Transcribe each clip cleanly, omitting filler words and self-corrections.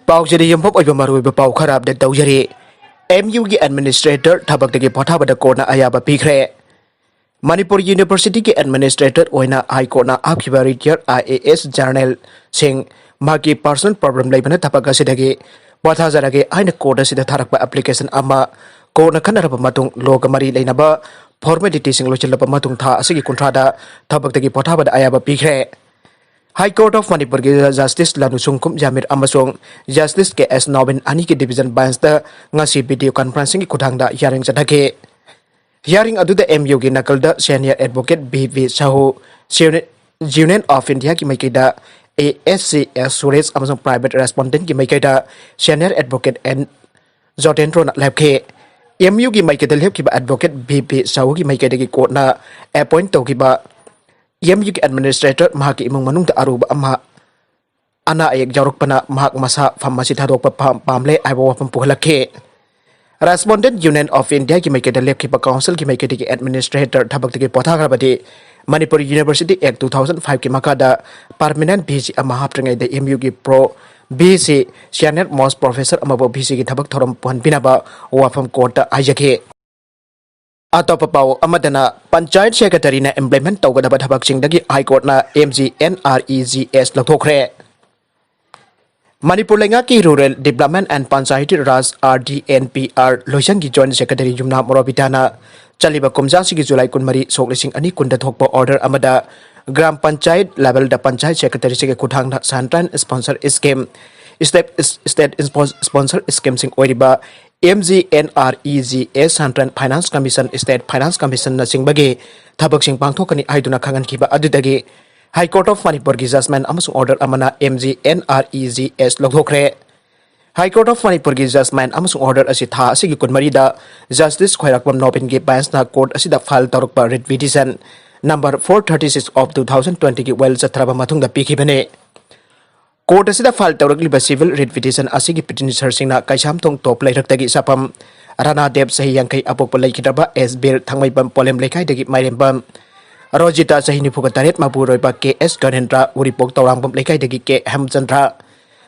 Paoda yumpup over Maru Paoda the Dojari. MU Administrator thbaktagi pothabada corner ayaba pikhre. Manipur University Administrator oina High Court na Akhiba Retired IAS Jarnail Singh Maki personal problem laibana thapagasidagi pothazarage aina court asida tharakpa application ama court na khanaraba matung loga mari leinaba formality sing lochilaba matung tha asigi kuntrada thbaktagi pothabada ayaba pikhre. High Court of Manipur Justice Lanusungkum Jamir Amasong Justice KS Nobin Aniki Division Bench the ngasi video conferencing kudangda hearing sadake. Hearing adu the MU gi nakalda Senior Advocate BV Sahu Union of India ki maikida ASCS Suresh Amasong Private Respondent ki maikida Senior Advocate N Zotentro na labke. MU gi maikida lep ki ba Advocate BV Sahu ki maikida ki court na appoint to ki ba MU Administrator mahaki imong manung da aruba ama ana ayek jaruk pana mahak masa pharmacy thadok pa pamle aywa pampuhlake. Respondent Union of India ki maikeda lep ki pa council ki maikeda ki administrator thbaktagi pothabada Manipur University Act 2005 ki makada permanent BC ama haptrangai da MU ki pro BC senior most professor amabo BC ki thabak thoram puan binaba wafam court ajake. Atop pau amadana Panchayat Secretary na implement tawgadaba thabak singdagi High Court na MGNREGS Thokre. Manipur lenga ki Rural Development and Panchayat Raj RDNPR Loisillagani Joint Secretary Yamna Morobitana chaliba kumja sigi July kunmari soklising ani kunda thokpa order amada Gram Panchayat level da Panchayat Secretary sige kuthang na Santran sponsor scheme state sponsor scheme sing oiriba MGNREGS Santran Finance Commission State Finance Commission na singbagi thabak sing pangthokani aiduna khangan kiba adudagi High Court of Manipur gi judgment amasung order amana MGNREGS Thokre. High Court of Manipur gi judgment amasung order asi tha asigi kunmari da Justice Khairakpam Nobin gi bench na court asida file tarukpa writ petition number 436 of 2020 gi well chatraba mathung da pikhibane. Court asida file tawrakliba civil writ petition asigi petitioner singna kaisam thong top lairak sapam Rana Dev sahi yangkai apok laikidaba SBR thangmaibam polem lekai dagi mairembam Rojita sahi nipuga taret maburoiba KS Ganendra uripok tawrangbam lekai dagi K Hamchandra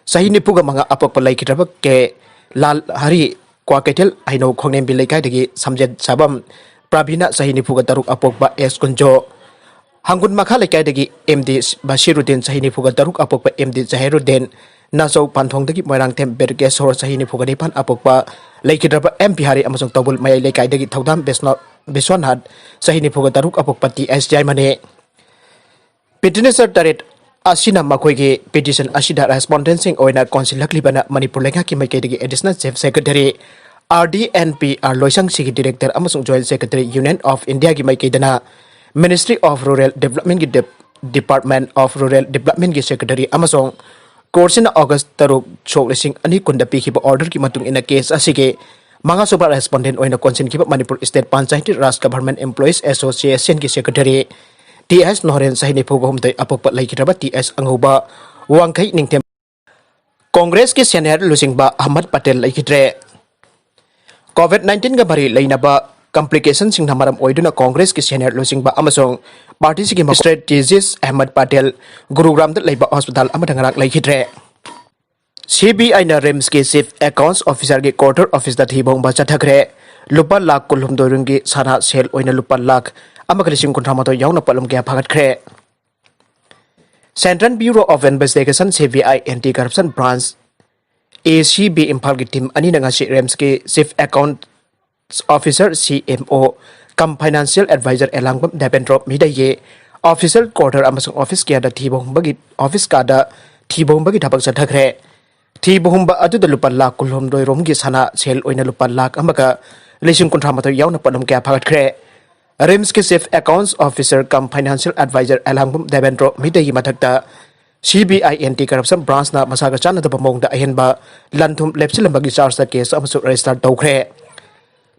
sahi nipuga mga apok laikidaba K Lal Hari kwa ketel aino khongnem bi lekai dagi samjed sabam Prabina sahi nipuga taruk apok ba S Kunjo Hangun makha lekai dagi MD Bashiruddin sahi nipuga taruk apok ba MD Zahiruddin Naso Panthong dagi Moirang Tem Berges Hor sahi nipuga nipan apok ba laikidaba MP Hari amasong tabul mayai lekai dagi Thaudam Biswanhat sahi nipuga taruk apok pati SJ mane petitioner taret asina makoigi petition asida respondent sing oina council laklibana Manipur lenga ki maikei dagi additional chief secretary RDNPR Loisillagani Singh director amasung joint secretary Union of India ki maikei dana Ministry of Rural Development ki Department of Rural Development ki secretary amasung course na August taruk choklising ani kunda pikhiba order ki matung ina case asige Mga super respondent oina konsen kiba Manipur State Panchayat Raj Government Employees Association ki secretary TS Noren sahini pugom tay apok laikiraba TS Anghuba wangkai ningtem Congress ki senior lusingba Ahmad Patel laikitre COVID-19 ga bari lainaba complications sing namaram oiduna Congress ki senior lusingba amasong party sigi strategist Ahmad Patel Gurugram da laiba hospital amadangrak laikitre CBI na RIMS के Chief Accounts Officer के Quarter Office da thibong ba chathakre lupa lakh kulhum doirungi sana sel oina lupa lakh amakalising kunthamato yauna palum kya phagatkhre Central Bureau of Investigation CBI Anti-Corruption Branch ACB Imphal ki team ani nga si RIMS ke Chief Accounts Officer CMO kam Financial Advisor elangbam Dependrop midaye Official Quarter amasung office kya da thibong bagi office ka da thibong bagi thabak chathakre Thibumba adu da lupa lakh kulhum doi romgi sana sel oina lupa lakh amaka lising kunthamato yauna palum kya phagatkhre RIMS ke Chief Accounts Officer kam Financial Advisor elangbam Dependrop midaye mathakta CBI Anti-Corruption Branch na masaga chana da bamong da ahenba lanthum lepsilambagi charge da case amasu register tawkhre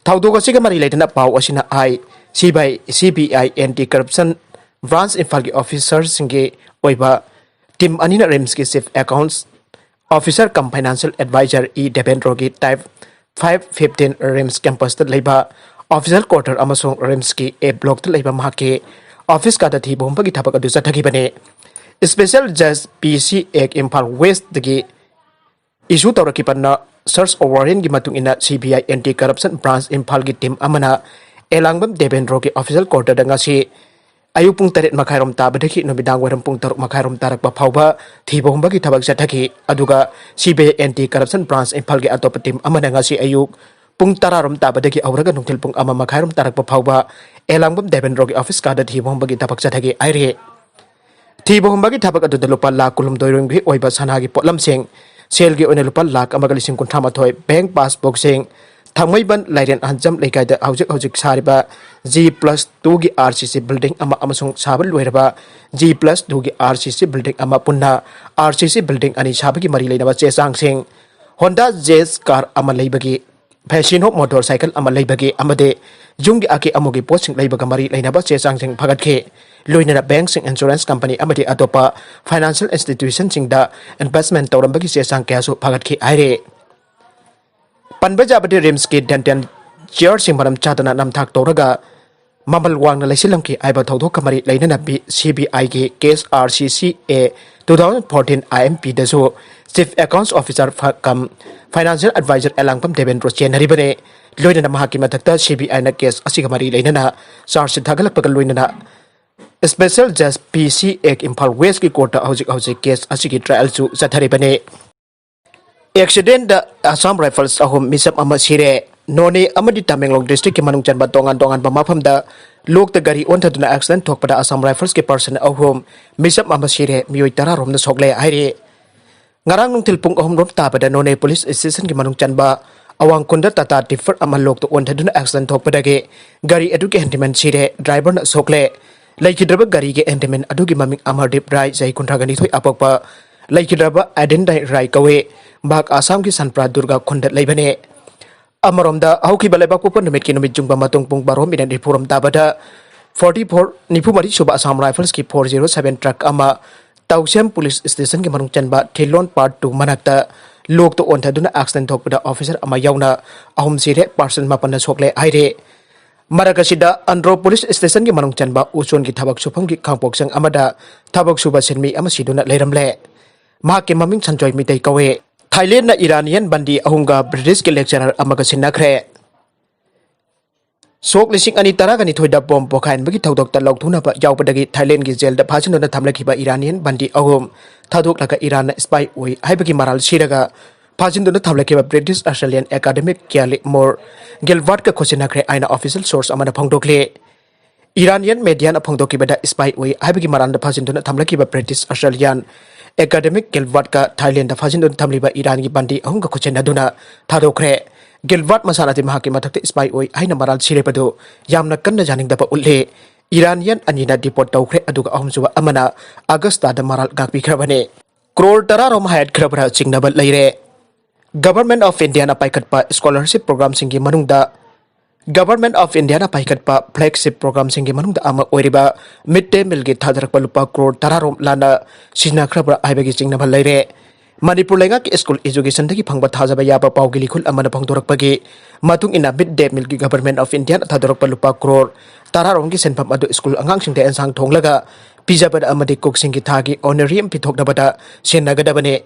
Thaudoga siga mari leitana pau asina ai CBI Anti-Corruption Branch Imphal ki officer singe oiba team anina RIMS ke Chief Accounts Officer kam Financial Advisor E Dependro ki type 515 RIMS campus da leiba official quarter amasong RIMS ki A block da leiba mahake office ka da thibom bagi thabak adu chathagi bane Special Judge PC Ek Imphal West dagi issue tawrakipana search warrant gi matung ina CBI anti corruption branch Imphal gi team amana elangbam Devendro gi official court da ngasi ayuk pung 8 makhairom tabadaki numidang waram pung 3 makhairom tarakpa phawba thibomba gi thabak chathaki aduga CBI anti corruption branch Imphal gi atop team amana ngasi ayuk pung 10 tabadaki auraga nungtil pung ama makhairom tarakpa phawba elangbam Devendro gi office ka da thibomba gi thabak chathaki aire thibomba gi thabak adu lupa lakh kulum doirung gi oiba sanagi potlam sing sel gi one lupa lakh amagali sing kunthama thoi bank passbook sing Thamaiban Lairen Anjam Lekaida Hojik Sariba G+2 gi RCC building ama amasung sabal loiraba G+2 gi RCC building ama punna RCC building ani sabagi mari leina che sang sing Honda Jazz car ama leibagi Fashion Hop motorcycle ama leibagi amade jungi aki amogi posting leibaga mari leina che sang sing phagatke loina bank sing insurance company amadi atopa financial institution singda investment tawrambagi che sang kyasu phagatke aire Panbajabadi Rimski Dantan Chair Simbaram Chatana Namthak Toraga Mamal Wang Leisilamki Iba Todo Kamari Laina CBI Case RCCA 2014 IMP Daso Chief Accounts Officer Kam Financial Advisor Elangpam Devendro Chenaribane Loina Mahakima Takta CBI na case Asigamari Laina Sarsi Tagalapaka Luina Special Judge PC Ek Imphal West ki Court Housing Case Asigi Trial to Sataribane Accident da Assam Rifles ahum Micham ama sire noni amadi Tamenglong district ki manung chanba tongan pamafam da lok ta gari on thaduna accident thokpada Assam Rifles ki person ahum Micham ama sire mioi 10 rom na sokle aire ngarang nung tilpung ahum rom ta pada noni police station ki manung chanba awang kunda tata differ ama lok to on thaduna accident thokpada ge gari eduke handiman sire driver na sokle laikidraba gari ge handiman adugi maming Amardeep Rai jai kundragani thoi apokpa laikidraba Adendai Rai kawe Bak Assam ki Sanpra Durga Khundat leibane Amaromda Hauki Baleba Pupan Numit ki Numit Jungba Matung Pung Barom in Ripuram Tabada 44 Nipumari Suba Assam Rifles ki 407 truck ama Tausem Police Station ki Manung Chanba Thilon Part 2 Manakta Lok to on thaduna accident thokpada officer ama yauna ahum sire person mapana sokle aire Maragasida Andro Police Station ki Manung Chanba Uson ki Thabak Supam ki Khangpok sang amada Thabak Suba Senmi ama siduna leiramle Mahake maming Sanjoy Mitei kawe Thailand na Iranian bandi ahunga British ke lecturer amaga sinakre Sok lising ani taragani thoida bom pokhain bagi thodok ta lokthuna ba yawpadagi Thailand gi jail da phajin na thamlakhiba Iranian bandi ahum thadok laga Iran na spy oi haibagi maral siraga phajin na thamlakhiba British Australian academic Kyali Moore Gilbert ka khosinakre aina official source amana phangdokle Iranian media na phangdokiba da spy oi haibagi maral da phajin na thamlakhiba British Australian Academic Gilbert ka Thailand da phajin dun thamliba Iran gi bandi ahum ka khochen aduna thadokre Gilbert masanati mahaki mathakte spy oi aina maral sirepadu yamna kanna janing da pa ulle Iranian anina deport tawkhre aduga ahum suba amana Augusta da maral gakpi khrabane crore tararom haihatkhrabra Chingnaba Leire Government of India na paikatpa scholarship program singi manungda Government of India na paikatpa flagship program singi manungda ama oiriba midday meal gi thadarkpa Lupa Crore tararom lana haihatkhrabra haibagi Chingnaba Leire Manipur lenga ki school education dagi phangba thajaba yaba pawgi likhul amana phangdorakpagi matung ina midday meal gi Government of India na thadarkpa Lupa Crore tararom gi senpam adu school angang singde ensang thonglaga pijabada amadi cook singi thagi honorarium pithoknabada sennagadabane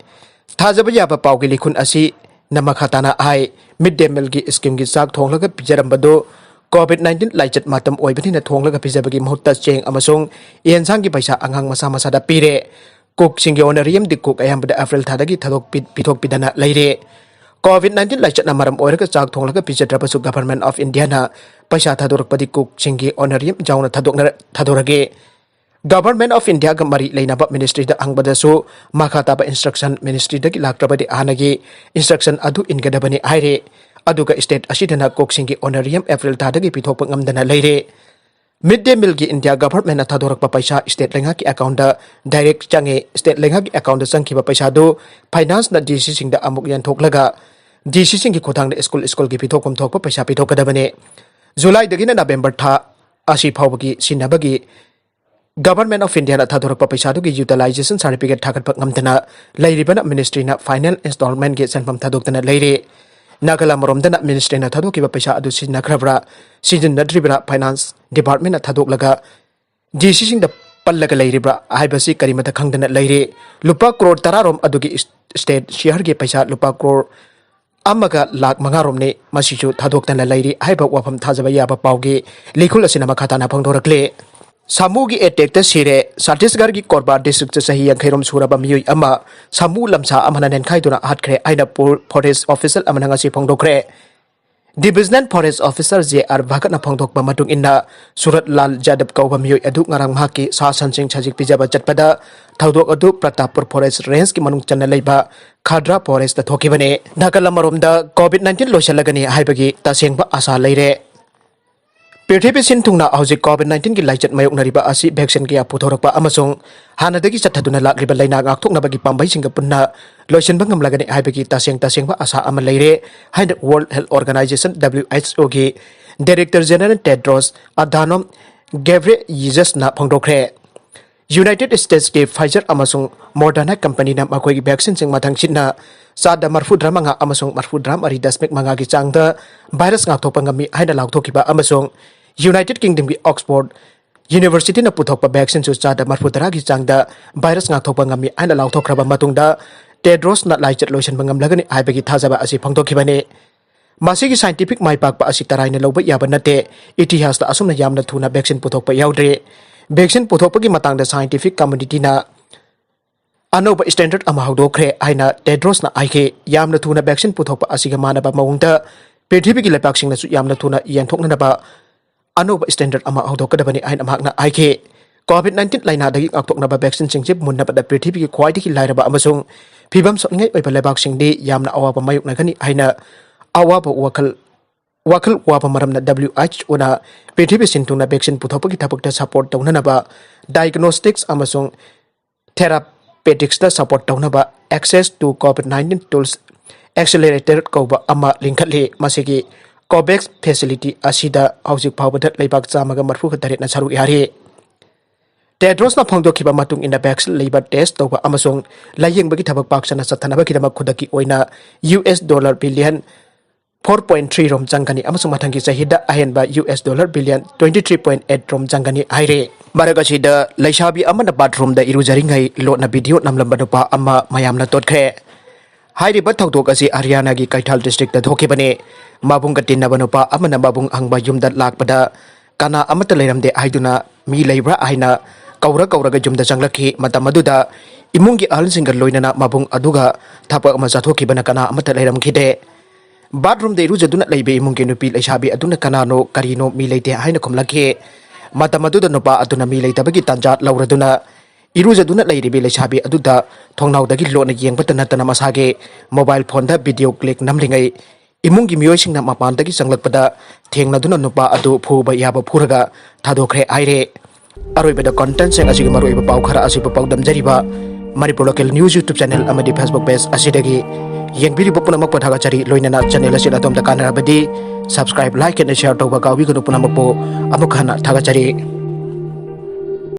thajaba yaba pawgi likhun asi namakhatana ai midday meal gi scheme gi chak thonglaga pijarambado COVID-19 laichat matam oibani na thonglaga pijabagi mahutta cheng amasung yensang gi paisa angang masa masa da pire cook singi honorarium di cook ayambada April thadagi thadok pithok pidana leire COVID-19 laichat na maram oiraga chak thonglaga pijadrabasu Government of India na paisa thadorkpadi cook singi honorarium jauna thadorage Government of India ga mari leinaba ministry da angbadasu makhataba instruction ministry da gi lakrabadi anagi instruction adu ingadabani aire aduga state asidana cook singi honorarium April thadagi pithok ngamdana leire Midday meal gi India government na thadorakpa paisa state lenga ki account da direct change state lenga ki account da sangkiba paisa do finance na DC sing da amuk yan thoklaga DC sing ki khothang da school gi pithok kom thokpa paisa pithok kadabane July dagi na November tha asi phawbagi sinabagi Government of India na thadorakpa paisa do gi utilization certificate thakatpa ngamdana leiribana ministry na final installment gi sanpam thadoktana leire Nagala Moromdana Ministry na Thadokiba Paisa adu Chingnaba Season Nadribra Finance Department na Thadok laga DC sing da पल्लगा लेरिब्रा हाइबसी करिमता खंगदना लेरे लुपा crore तरारोम अदुगी state share के पैसा लुपा करोड़ अमगा लाख मंगारोम ने मसीजु थादोक्तना लेरे हाइबा वाफम थाजबा याबा पाउगे लिखुल असिना मखाताना फोंदोरक्ले सामूगी attack सिरे छत्तीसगढ़ की Korba district सही यंखैरोम सुरबा मियोई अमा सामू लमसा अमना नेनखाइदुना हाटख्रे आइना फॉरेस्ट ऑफिसर अमना ngasi फोंदोक्रे डिविजनल फॉरेस्ट ऑफिसर जे.आर. भगतना फोंदोकबा मतुंग इन्ना सूरत लाल जादव कौबा मियोई अदु ngarang mahaki सा संसिंग छजिक पिजाबा चटपदा थौदोक अदु प्रतापपुर फॉरेस्ट रेंज की मनुंग चन्ना लेबा खाद्रा फॉरेस्ट थोकिबने नागालमरोमदा कोविड-19 लोइसillagani हाइबगी तसेंगबा आशा लेरे पृथ्वी सिंथुंगना हौजिक कोविड-19 की लाइचत मायोकनरिबा असि वैक्सीन के पुथोरकपा अमसुंग हानादगी चथदुना लाक्रिबा लाइना गाक्थोकनबगी पाम्बैसिंग पुन्ना लोइसनबा ngamlagani हाइबगी तसेंगबा आशा अमा लेरे हाइन वर्ल्ड हेल्थ ऑर्गेनाइजेशन WHO की डायरेक्टर जनरल टेड्रोस अधानोम घेब्रेयेससना फोंदोक्रे यूनाइटेड स्टेट्स के फाइजर अमसुंग मॉडर्ना कंपनी ना मखोई वैक्सीन सिंग मथंगसिना सादा मरफुद्रा मंगा अमसुंग मरफुद्रा मरी दशमिक मंगा की चांगदा वायरस गाथोपा ngami हाइना लाउथोकिबा अमसुंग यूनाइटेड किंगडम की ऑक्सफोर्ड यूनिवर्सिटी ना पुथोकपा वैक्सीन सु सादा मरफुद्रा की चांगदा वायरस गाथोपा ngami हाइना लाउथोख्रबा मतुंगदा टेड्रोस ना लाइचत लोइसन ngamlagani हाइबगी थाजबा असि फोंदोखिबने मासिगी साइंटिफिक माइपाकपा असि तराइना लौबा याबा नते इतिहास दा असुमना यामना थुना वैक्सीन पुथोकपा याउद्रे वैक्सीन पुथोकपगी मतंगदा साइंटिफिक कम्युनिटी ना अनोब स्टैंडर्ड अमा हौदोख्रे हाइना टेड्रोस ना आइखे यामना थुना वैक्सीन पुथोकपा असिगा मानबा मौंगदा पृथ्वीगी लेपाकसिंगनासु यामना थुना यंथोकनबा अनोब स्टैंडर्ड अमा हौदोकदबनी हाइना मागना आइखे कोविड-19 लाइनादगी गाक्थोकनबा वैक्सीन सिंगजे मुन्नबदा पृथ्वीगी ख्वाइदगी लाइरबा अमसुंग फिबम सोंगै ओइबा लेबाकसिंगदि यामना अवाबा मायुकनगनी हाइना अवाबा वखल वाबा मरमना WHO ना पृथ्वी सिंथुना वैक्सीन पुथोपगी थबकता सपोर्ट तौननबा डायग्नोस्टिक्स अमसुंग थेरापेटिक्स दा सपोर्ट तौनबा एक्सेस टू कोविड-19 टूल्स एक्सेलरेटर कौबा अमा लिंखले मसिगी कोवैक्स फैसिलिटी असिदा हौजिक फावबदा लेबाक चामगा मरफु खतरे ना सरुक यारे टेड्रोस ना फोंदोखिबा मतुंग इना वैक्सीन लेबा टेस्ट तौबा अमसुंग लायेंबगी थबक पाक्सना सथनबगी खुदकी ओइना $1 बिलियन 4.3 रोम चंगनी अमसुंग मथंगी चहिदा अहेनबा $1 बिलियन 23.8 रोम चंगनी आइरे मरगसिदा लैसाबी अमना बाथरूम दा इरुजारिंगै लोटना वीडियो नमलंबा नुपा अमा मयामना तोटख्रे हाइरिबा थौदोक असि हरियाणा की कैथाल डिस्ट्रिक्ट धोखिबने माबुंग तिन्नबा नुपा अमना माबुंग अंगबा युमदा लाकपदा काना अमत लेरमदे हाइदुना मी लेब्रा हाइना कौरगा जुमदा चंगलखि मतम अदुदा इमुंगी अहलसिंग लोइनना माबुंग अदुगा थापक अमा जाथोखिबना काना अमत लेरमखिदे बाथरूम दे इरुजदुना लेबे इमुंगी नुपी लैसाबी अदुना कानानो करिनो मी लेते हाइना खुमलखि मतम अदुदा नुपा अदुना मी लेतबगी तंजात लौरदुना इरुजदुना लेरिबे लैसाबी अदुदा थोंगनाउदगी लोना येंगबत नतना मसागे मोबाइल फोन दा वीडियो क्लिक नमलिंगै इमुंगी मियोइसिंगना मपानदगी संगलकपदा थेंगनादुना नुपा अदु फुबा याबा फुरगा थादोख्रे आइरे अरोइबदा कंटेंट सेंग असिग मरोइबा पाउ खरा असिबा पाउदम जरिबा Manipur local news YouTube channel अमदी फेसबुक पेज असिदगी येंगबिरिबा पुनमक पथागा चरी लोइनना चैनल असिदा तोमदा कानराबदी सब्सक्राइब लाइक एंड शेयर तौबा गावी गनु पुनमक पो अमुखाना थागा चरी